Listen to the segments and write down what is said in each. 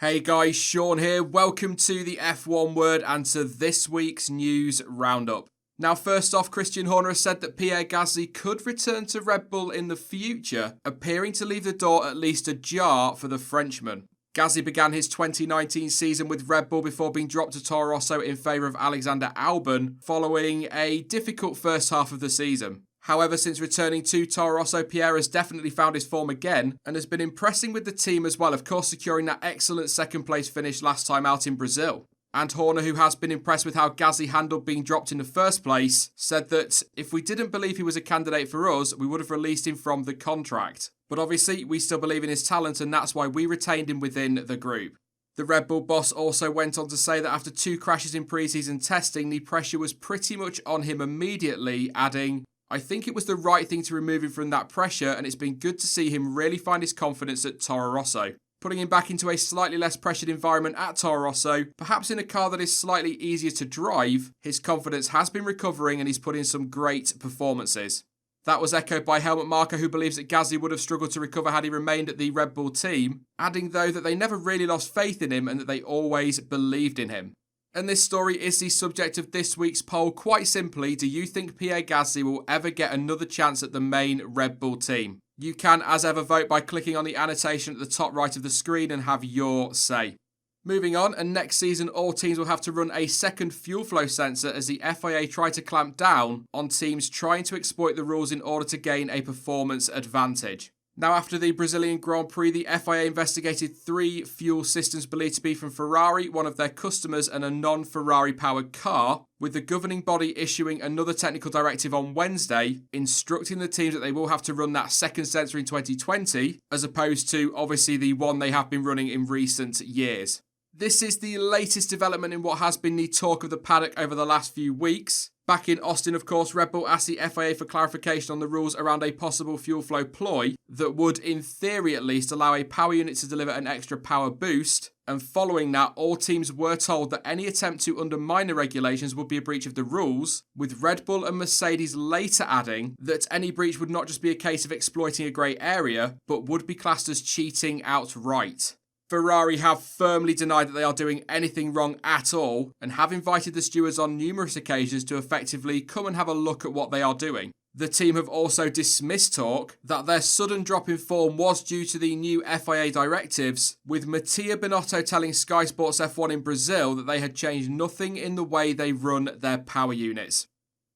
Hey guys, Sean here. Welcome to the F1 Word and to this week's news roundup. Now first off, Christian Horner has said that Pierre Gasly could return to Red Bull in the future, appearing to leave the door at least ajar for the Frenchman. Gasly began his 2019 season with Red Bull before being dropped to Toro Rosso in favour of Alexander Albon following a difficult first half of the season. However, since returning to Toro Rosso, Pierre has definitely found his form again and has been impressing with the team as well, of course securing that excellent second place finish last time out in Brazil. And Horner, who has been impressed with how Gasly handled being dropped in the first place, said that if we didn't believe he was a candidate for us, we would have released him from the contract. But obviously, we still believe in his talent and that's why we retained him within the group. The Red Bull boss also went on to say that after 2 crashes in pre-season testing, the pressure was pretty much on him immediately, adding, "I think it was the right thing to remove him from that pressure and it's been good to see him really find his confidence at Toro Rosso." Putting him back into a slightly less pressured environment at Toro Rosso, perhaps in a car that is slightly easier to drive, his confidence has been recovering and he's put in some great performances. That was echoed by Helmut Marko, who believes that Gasly would have struggled to recover had he remained at the Red Bull team, adding though that they never really lost faith in him and that they always believed in him. And this story is the subject of this week's poll. Quite simply, do you think Pierre Gasly will ever get another chance at the main Red Bull team? You can, as ever, vote by clicking on the annotation at the top right of the screen and have your say. Moving on, and next season all teams will have to run a second fuel flow sensor as the FIA try to clamp down on teams trying to exploit the rules in order to gain a performance advantage. Now, after the Brazilian Grand Prix, the FIA investigated 3 fuel systems believed to be from Ferrari, one of their customers, and a non-Ferrari powered car, with the governing body issuing another technical directive on Wednesday, instructing the teams that they will have to run that second sensor in 2020, as opposed to, obviously, the one they have been running in recent years. This is the latest development in what has been the talk of the paddock over the last few weeks. Back in Austin, of course, Red Bull asked the FIA for clarification on the rules around a possible fuel flow ploy that would, in theory at least, allow a power unit to deliver an extra power boost. And following that, all teams were told that any attempt to undermine the regulations would be a breach of the rules, with Red Bull and Mercedes later adding that any breach would not just be a case of exploiting a grey area, but would be classed as cheating outright. Ferrari have firmly denied that they are doing anything wrong at all and have invited the stewards on numerous occasions to effectively come and have a look at what they are doing. The team have also dismissed talk that their sudden drop in form was due to the new FIA directives, with Mattia Binotto telling Sky Sports F1 in Brazil that they had changed nothing in the way they run their power units.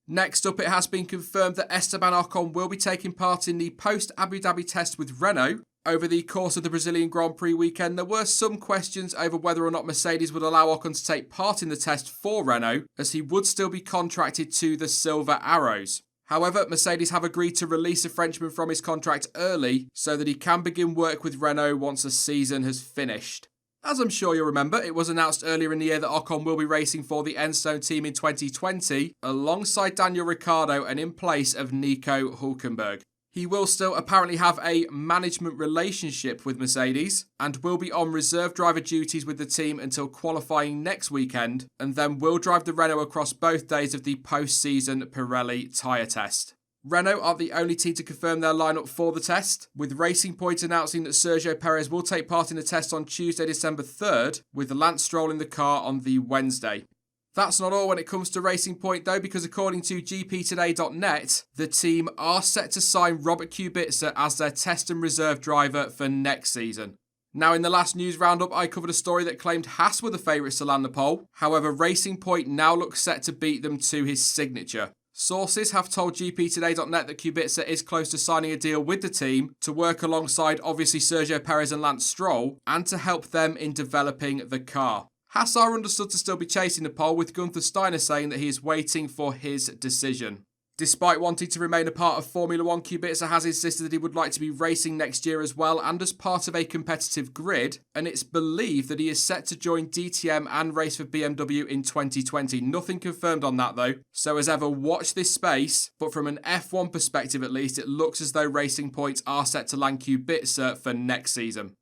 Next up, it has been confirmed that Esteban Ocon will be taking part in the post-Abu Dhabi test with Renault. Over the course of the Brazilian Grand Prix weekend, there were some questions over whether or not Mercedes would allow Ocon to take part in the test for Renault, as he would still be contracted to the Silver Arrows. However, Mercedes have agreed to release the Frenchman from his contract early so that he can begin work with Renault once the season has finished. As I'm sure you'll remember, it was announced earlier in the year that Ocon will be racing for the Enstone team in 2020, alongside Daniel Ricciardo and in place of Nico Hülkenberg. He will still apparently have a management relationship with Mercedes and will be on reserve driver duties with the team until qualifying next weekend, and then will drive the Renault across both days of the post-season Pirelli tyre test. Renault are the only team to confirm their lineup for the test, with Racing Point announcing that Sergio Perez will take part in the test on Tuesday, December 3rd, with Lance Stroll in the car on the Wednesday. That's not all when it comes to Racing Point though, because according to GPtoday.net, the team are set to sign Robert Kubica as their test and reserve driver for next season. Now, in the last news roundup, I covered a story that claimed Haas were the favourites to land the pole. However, Racing Point now looks set to beat them to his signature. Sources have told GPtoday.net that Kubica is close to signing a deal with the team to work alongside obviously Sergio Perez and Lance Stroll and to help them in developing the car. Haas are understood to still be chasing the pole, with Gunther Steiner saying that he is waiting for his decision. Despite wanting to remain a part of Formula 1, Kubica has insisted that he would like to be racing next year as well and as part of a competitive grid, and it's believed that he is set to join DTM and race for BMW in 2020. Nothing confirmed on that though, so as ever, watch this space, but from an F1 perspective at least, it looks as though Racing Points are set to land Kubica for next season.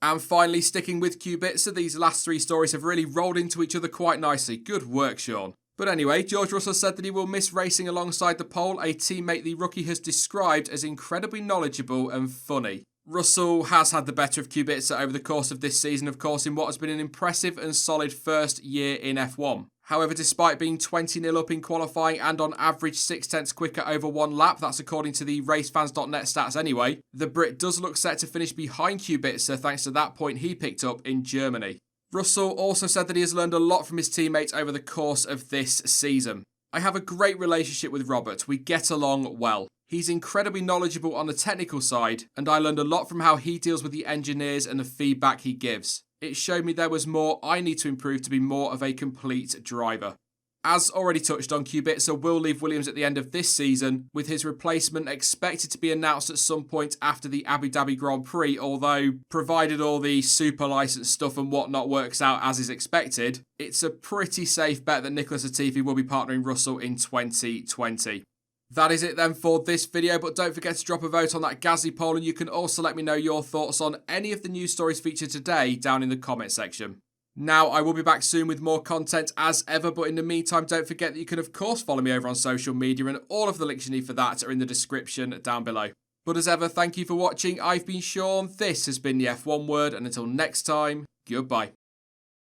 And finally, sticking with Kubica, these last 3 stories have really rolled into each other quite nicely. Good work, Sean. But anyway, George Russell said that he will miss racing alongside the pole, a teammate the rookie has described as incredibly knowledgeable and funny. Russell has had the better of Kubica over the course of this season, of course, in what has been an impressive and solid first year in F1. However, despite being 20-0 up in qualifying and on average 0.6 quicker over one lap, that's according to the racefans.net stats anyway, the Brit does look set to finish behind Kubica thanks to that point he picked up in Germany. Russell also said that he has learned a lot from his teammates over the course of this season. I have a great relationship with Robert, we get along well. He's incredibly knowledgeable on the technical side, and I learned a lot from how he deals with the engineers and the feedback he gives. It showed me there was more I need to improve to be more of a complete driver. As already touched on, Kubica will leave Williams at the end of this season, with his replacement expected to be announced at some point after the Abu Dhabi Grand Prix, although, provided all the super license stuff and whatnot works out as is expected, it's a pretty safe bet that Nicholas Latifi will be partnering Russell in 2020. That is it then for this video, but don't forget to drop a vote on that Gasly poll, and you can also let me know your thoughts on any of the news stories featured today down in the comment section. Now, I will be back soon with more content as ever, but in the meantime, don't forget that you can of course follow me over on social media, and all of the links you need for that are in the description down below. But as ever, thank you for watching. I've been Sean, this has been the F1 Word, and until next time, goodbye.